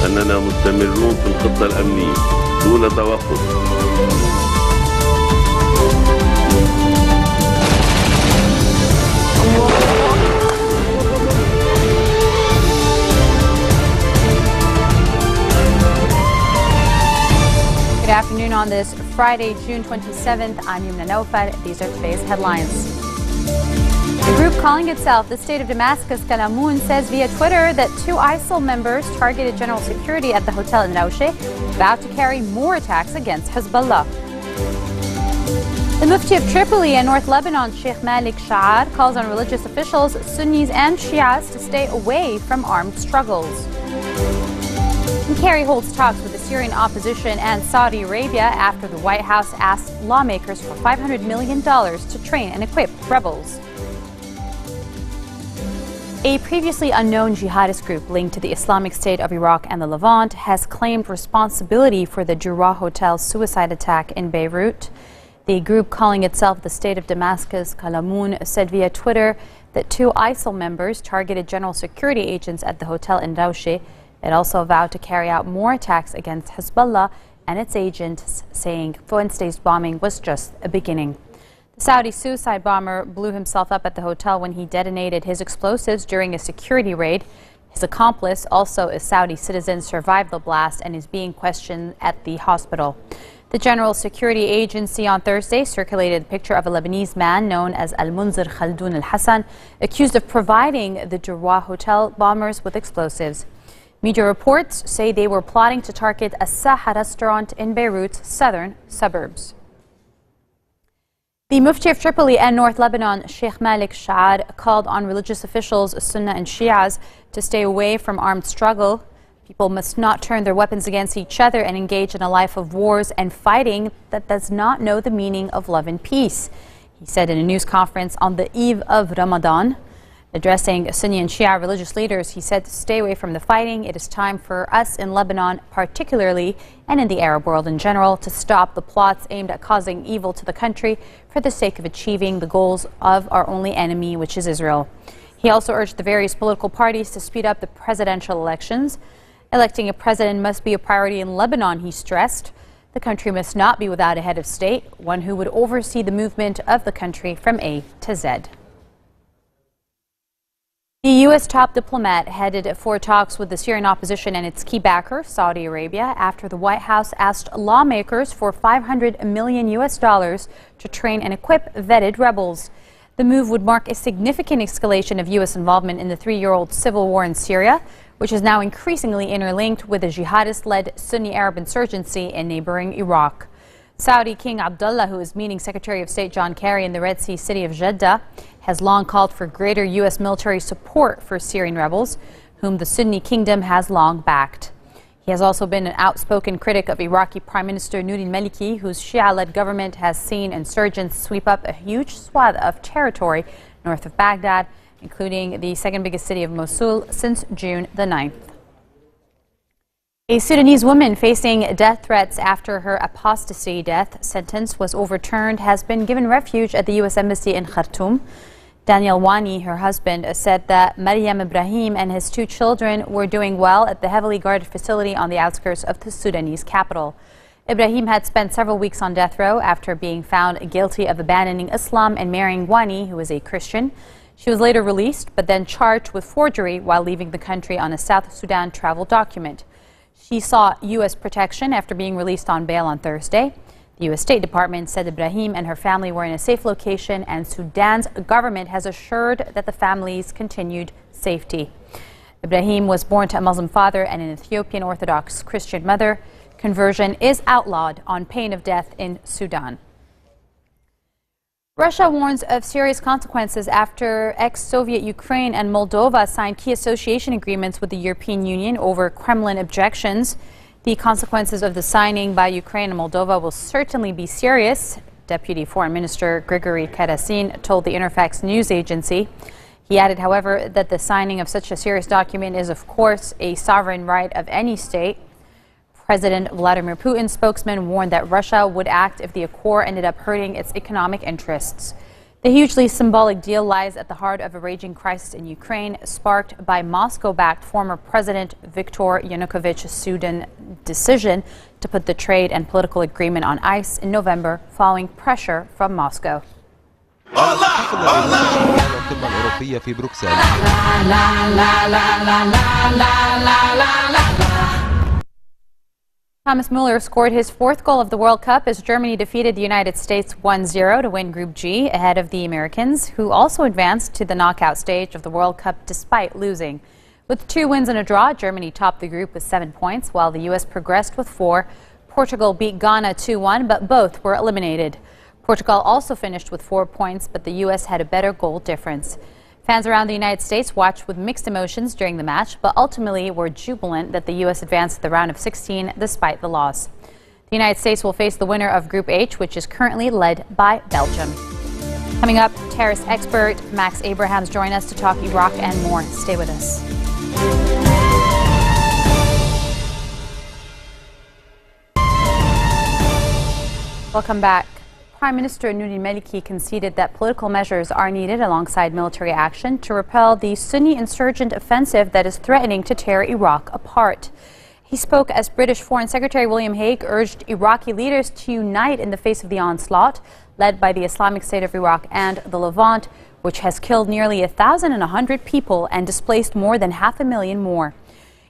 أننا مستمرون في الخطة الأمنية دون توقف. Good afternoon on this Friday, June 27th. I'm Yumna Naufal. These are today's headlines. The group calling itself the State of Damascus, Kalamoon, says via Twitter that 2 ISIL members targeted general security at the hotel in Raushe, about to carry more attacks against Hezbollah. The Mufti of Tripoli and North Lebanon, Sheikh Malik Sha'ar, calls on religious officials, Sunnis and Shias, to stay away from armed struggles. And Kerry holds talks with the Syrian opposition and Saudi Arabia after the White House asked lawmakers for $500 million to train and equip rebels. A previously unknown jihadist group linked to the Islamic State of Iraq and the Levant has claimed responsibility for the Jura Hotel suicide attack in Beirut. The group, calling itself the State of Damascus, Kalamoon, said via Twitter that 2 ISIL members targeted general security agents at the hotel in Raushe. It also vowed to carry out more attacks against Hezbollah and its agents, saying Wednesday's bombing was just a beginning. The Saudi suicide bomber blew himself up at the hotel when he detonated his explosives during a security raid. His accomplice, also a Saudi citizen, survived the blast and is being questioned at the hospital. The General Security Agency on Thursday circulated a picture of a Lebanese man known as Al-Munzir Khaldoun Al-Hassan, accused of providing the Jura hotel bombers with explosives. Media reports say they were plotting to target a Saha restaurant in Beirut's southern suburbs. The Mufti of Tripoli and North Lebanon, Sheikh Malik Sha'ar, called on religious officials, Sunna and Shias, to stay away from armed struggle. People must not turn their weapons against each other and engage in a life of wars and fighting that does not know the meaning of love and peace, he said in a news conference on the eve of Ramadan. Addressing Sunni and Shia religious leaders, he said to stay away from the fighting. It is time for us in Lebanon, particularly, and in the Arab world in general, to stop the plots aimed at causing evil to the country for the sake of achieving the goals of our only enemy, which is Israel. He also urged the various political parties to speed up the presidential elections. Electing a president must be a priority in Lebanon, he stressed. The country must not be without a head of state, one who would oversee the movement of the country from A to Z. The U.S. top diplomat headed for talks with the Syrian opposition and its key backer, Saudi Arabia, after the White House asked lawmakers for $500 million to train and equip vetted rebels. The move would mark a significant escalation of U.S. involvement in the 3-year-old civil war in Syria, which is now increasingly interlinked with a jihadist-led Sunni Arab insurgency in neighboring Iraq. Saudi King Abdullah, who is meeting Secretary of State John Kerry in the Red Sea city of Jeddah, has long called for greater U.S. military support for Syrian rebels, whom the Sunni kingdom has long backed. He has also been an outspoken critic of Iraqi Prime Minister Nouri al-Maliki, whose Shia-led government has seen insurgents sweep up a huge swath of territory north of Baghdad, including the second biggest city of Mosul, since June the 9th. A Sudanese woman facing death threats after her apostasy death sentence was overturned has been given refuge at the U.S. Embassy in Khartoum. Daniel Wani, her husband, said that Maryam Ibrahim and his 2 children were doing well at the heavily guarded facility on the outskirts of the Sudanese capital. Ibrahim had spent several weeks on death row after being found guilty of abandoning Islam and marrying Wani, who is a Christian. She was later released, but then charged with forgery while leaving the country on a South Sudan travel document. She sought U.S. protection after being released on bail on Thursday. The U.S. State Department said Ibrahim and her family were in a safe location, and Sudan's government has assured that the family's continued safety. Ibrahim was born to a Muslim father and an Ethiopian Orthodox Christian mother. Conversion is outlawed on pain of death in Sudan. Russia warns of serious consequences after ex-Soviet Ukraine and Moldova signed key association agreements with the European Union over Kremlin objections. The consequences of the signing by Ukraine and Moldova will certainly be serious, Deputy Foreign Minister Grigory Karasin told the Interfax news agency. He added, however, that the signing of such a serious document is, of course, a sovereign right of any state. President Vladimir Putin's spokesman warned that Russia would act if the accord ended up hurting its economic interests. The hugely symbolic deal lies at the heart of a raging crisis in Ukraine, sparked by Moscow-backed former President Viktor Yanukovych's Sudan decision to put the trade and political agreement on ice in November following pressure from Moscow. Thomas Muller scored his fourth goal of the World Cup as Germany defeated the United States 1-0 to win Group G ahead of the Americans, who also advanced to the knockout stage of the World Cup despite losing. With 2 wins and a draw, Germany topped the group with 7 points, while the U.S. progressed with 4. Portugal beat Ghana 2-1, but both were eliminated. Portugal also finished with 4 points, but the U.S. had a better goal difference. Fans around the United States watched with mixed emotions during the match, but ultimately were jubilant that the U.S. advanced to the round of 16 despite the loss. The United States will face the winner of Group H, which is currently led by Belgium. Coming up, terrorist expert Max Abrahams joins us to talk Iraq and more. Stay with us. Welcome back. Prime Minister Nouri Maliki conceded that political measures are needed alongside military action to repel the Sunni insurgent offensive that is threatening to tear Iraq apart. He spoke as British Foreign Secretary William Hague urged Iraqi leaders to unite in the face of the onslaught led by the Islamic State of Iraq and the Levant, which has killed nearly 1,100 people and displaced more than 500,000 more.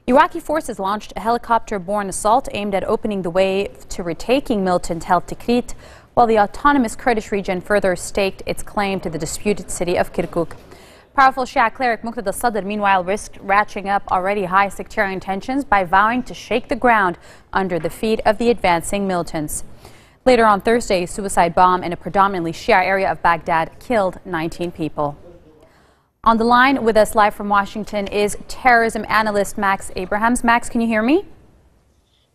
Iraqi forces launched a helicopter-borne assault aimed at opening the way to retaking militant-held Tikrit, while the autonomous Kurdish region further staked its claim to the disputed city of Kirkuk. Powerful Shia cleric Muqtada Sadr, meanwhile, risked ratcheting up already high sectarian tensions by vowing to shake the ground under the feet of the advancing militants. Later on Thursday, a suicide bomb in a predominantly Shia area of Baghdad killed 19 people. On the line with us live from Washington is terrorism analyst Max Abrahams. Max, can you hear me?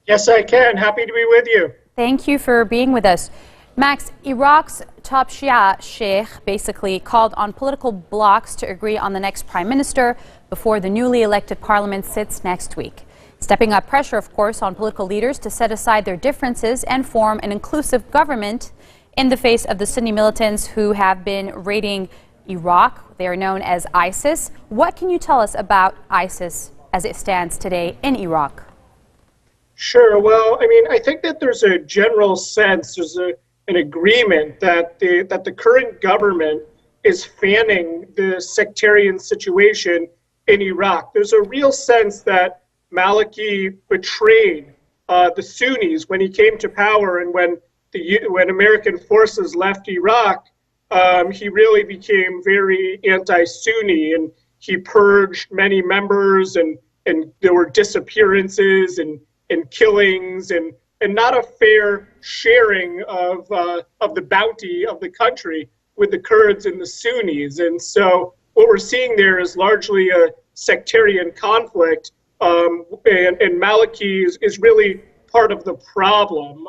Yes, I can. Happy to be with you. Thank you for being with us. Max, Iraq's top Shia sheikh basically called on political blocs to agree on the next prime minister before the newly elected parliament sits next week, stepping up pressure, of course, on political leaders to set aside their differences and form an inclusive government in the face of the Sunni militants who have been raiding Iraq. They are known as ISIS. What can you tell us about ISIS as it stands today in Iraq? Sure. Well, I think that there's a general sense, there's an agreement that the current government is fanning the sectarian situation in Iraq. There's a real sense that Maliki betrayed the Sunnis when he came to power, and when American forces left Iraq, he really became very anti-Sunni, and he purged many members, and there were disappearances and killings and not a fair sharing of the bounty of the country with the Kurds and the Sunnis. And so what we're seeing there is largely a sectarian conflict, and Maliki is really part of the problem.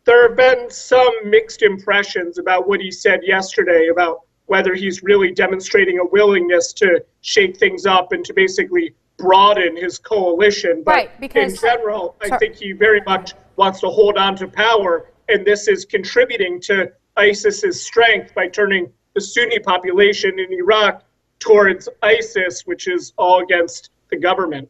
There have been some mixed impressions about what he said yesterday about whether he's really demonstrating a willingness to shake things up and to basically broaden his coalition. But right, because, in general, I think he very much wants to hold on to power, and this is contributing to ISIS's strength by turning the Sunni population in Iraq towards ISIS, which is all against the government.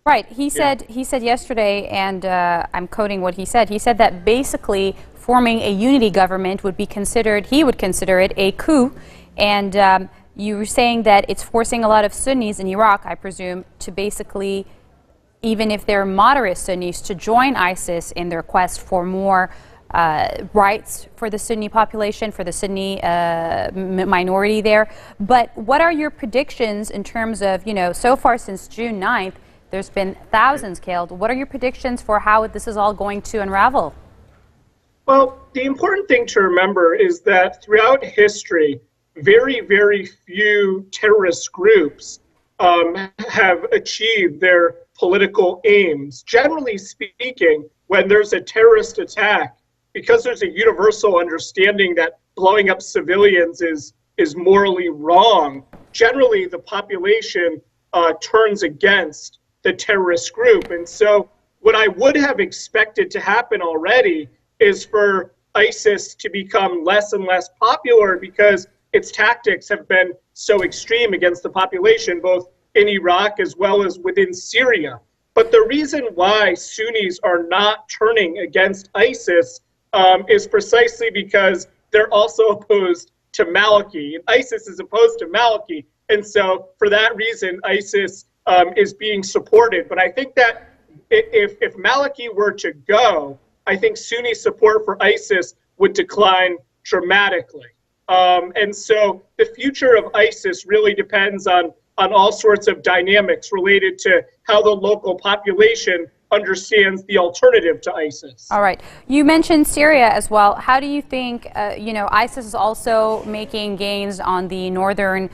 Right. He said yesterday, and I'm quoting what he said. He said that basically forming a unity government would be considered, he would consider it a coup. And you were saying that it's forcing a lot of Sunnis in Iraq, I presume, to basically, even if they're moderate Sunnis, to join ISIS in their quest for more rights for the Sunni population, for the Sunni minority there. But what are your predictions in terms of, so far since June 9th, there's been thousands killed. What are your predictions for how this is all going to unravel? Well, the important thing to remember is that throughout history, very, very few terrorist groups have achieved their political aims. Generally speaking, when there's a terrorist attack, because there's a universal understanding that blowing up civilians is morally wrong, generally the population turns against the terrorist group. And so what I would have expected to happen already is for ISIS to become less and less popular because its tactics have been so extreme against the population, both in Iraq as well as within Syria. But the reason why Sunnis are not turning against ISIS is precisely because they're also opposed to Maliki. And ISIS is opposed to Maliki. And so for that reason, ISIS is being supported. But I think that if Maliki were to go, I think Sunni support for ISIS would decline dramatically. And so the future of ISIS really depends on all sorts of dynamics related to how the local population understands the alternative to ISIS. All right. You mentioned Syria as well. How do you think, ISIS is also making gains on the northern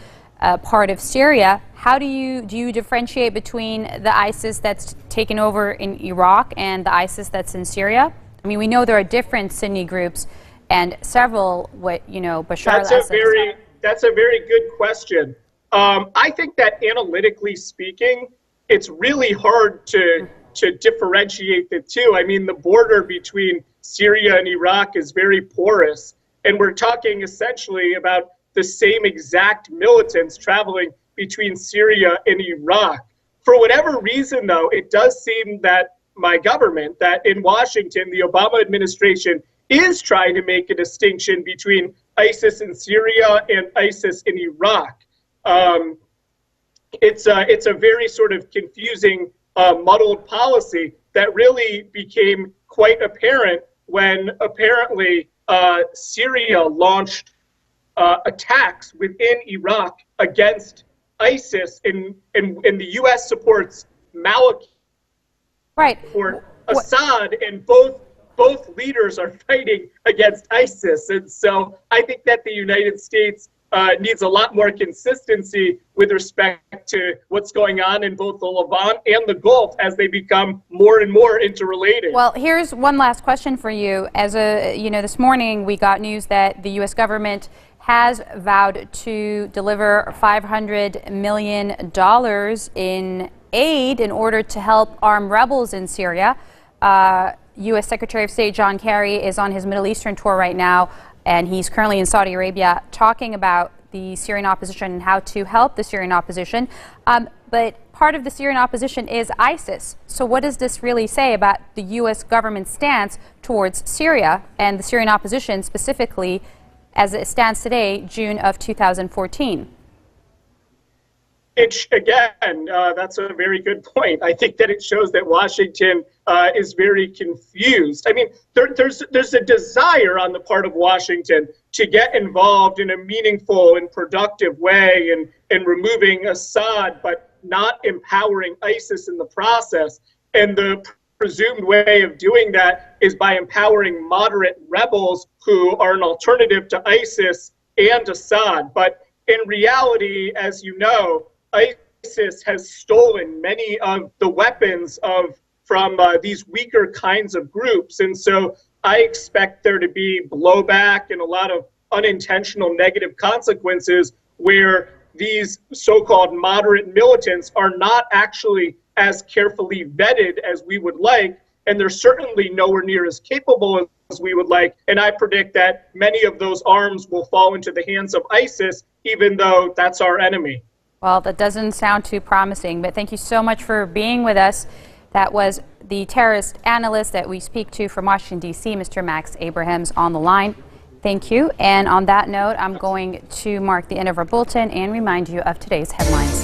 part of Syria? How do you differentiate between the ISIS that's taken over in Iraq and the ISIS that's in Syria? I mean, we know there are different Sunni groups and several, Bashar al-Assad. That's a very good question. I think that analytically speaking, it's really hard to differentiate the two. I mean, the border between Syria and Iraq is very porous, and we're talking essentially about the same exact militants traveling between Syria and Iraq. For whatever reason, though, it does seem that my government, that in Washington, the Obama administration is trying to make a distinction between ISIS in Syria and ISIS in Iraq. It's a very sort of confusing, muddled policy that really became quite apparent when apparently Syria launched attacks within Iraq against ISIS, and the U.S. supports Maliki, right, or Assad, and both leaders are fighting against ISIS. And so I think that the United States needs a lot more consistency with respect to what's going on in both the Levant and the Gulf as they become more and more interrelated. Well, here's one last question for you. This morning we got news that the U.S. government has vowed to deliver $500 million in aid in order to help arm rebels in Syria. U.S. Secretary of State John Kerry is on his Middle Eastern tour right now, and he's currently in Saudi Arabia talking about the Syrian opposition and how to help the Syrian opposition. But part of the Syrian opposition is ISIS. So what does this really say about the U.S. government's stance towards Syria and the Syrian opposition specifically as it stands today, June of 2014? That's a very good point. I think that it shows that Washington is very confused. I mean, there's a desire on the part of Washington to get involved in a meaningful and productive way in removing Assad, but not empowering ISIS in the process. And the presumed way of doing that is by empowering moderate rebels who are an alternative to ISIS and Assad. But in reality, as you know, ISIS has stolen many of the weapons from these weaker kinds of groups. And so I expect there to be blowback and a lot of unintentional negative consequences where these so-called moderate militants are not actually as carefully vetted as we would like, and they're certainly nowhere near as capable as we would like. And I predict that many of those arms will fall into the hands of ISIS, even though that's our enemy. Well, that doesn't sound too promising, but thank you so much for being with us. That was the terrorist analyst that we speak to from Washington, D.C., Mr. Max Abrahams, on the line. Thank you. And on that note, I'm going to mark the end of our bulletin and remind you of today's headlines.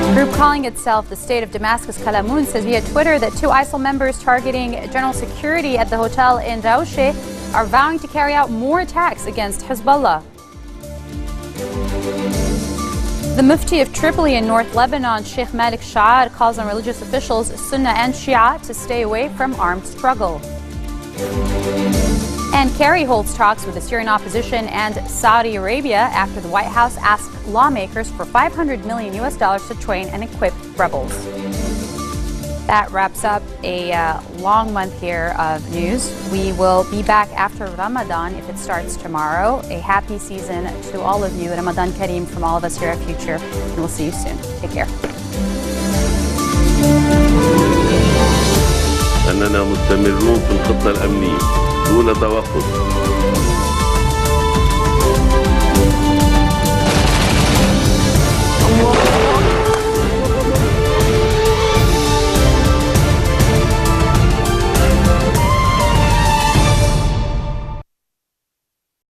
A group calling itself the State of Damascus Kalamun says via Twitter that 2 ISIL members targeting general security at the hotel in Rawshe are vowing to carry out more attacks against Hezbollah. The Mufti of Tripoli in North Lebanon, Sheikh Malik Sha'ad, calls on religious officials, Sunni and Shia, to stay away from armed struggle. And Kerry holds talks with the Syrian opposition and Saudi Arabia after the White House asked lawmakers for $500 million to train and equip rebels. That wraps up a long month here of news. We will be back after Ramadan if it starts tomorrow. A happy season to all of you. Ramadan Kareem from all of us here at Future. And we'll see you soon. Take care. أننا مستمرون في الخطة الأمنية دون توقف.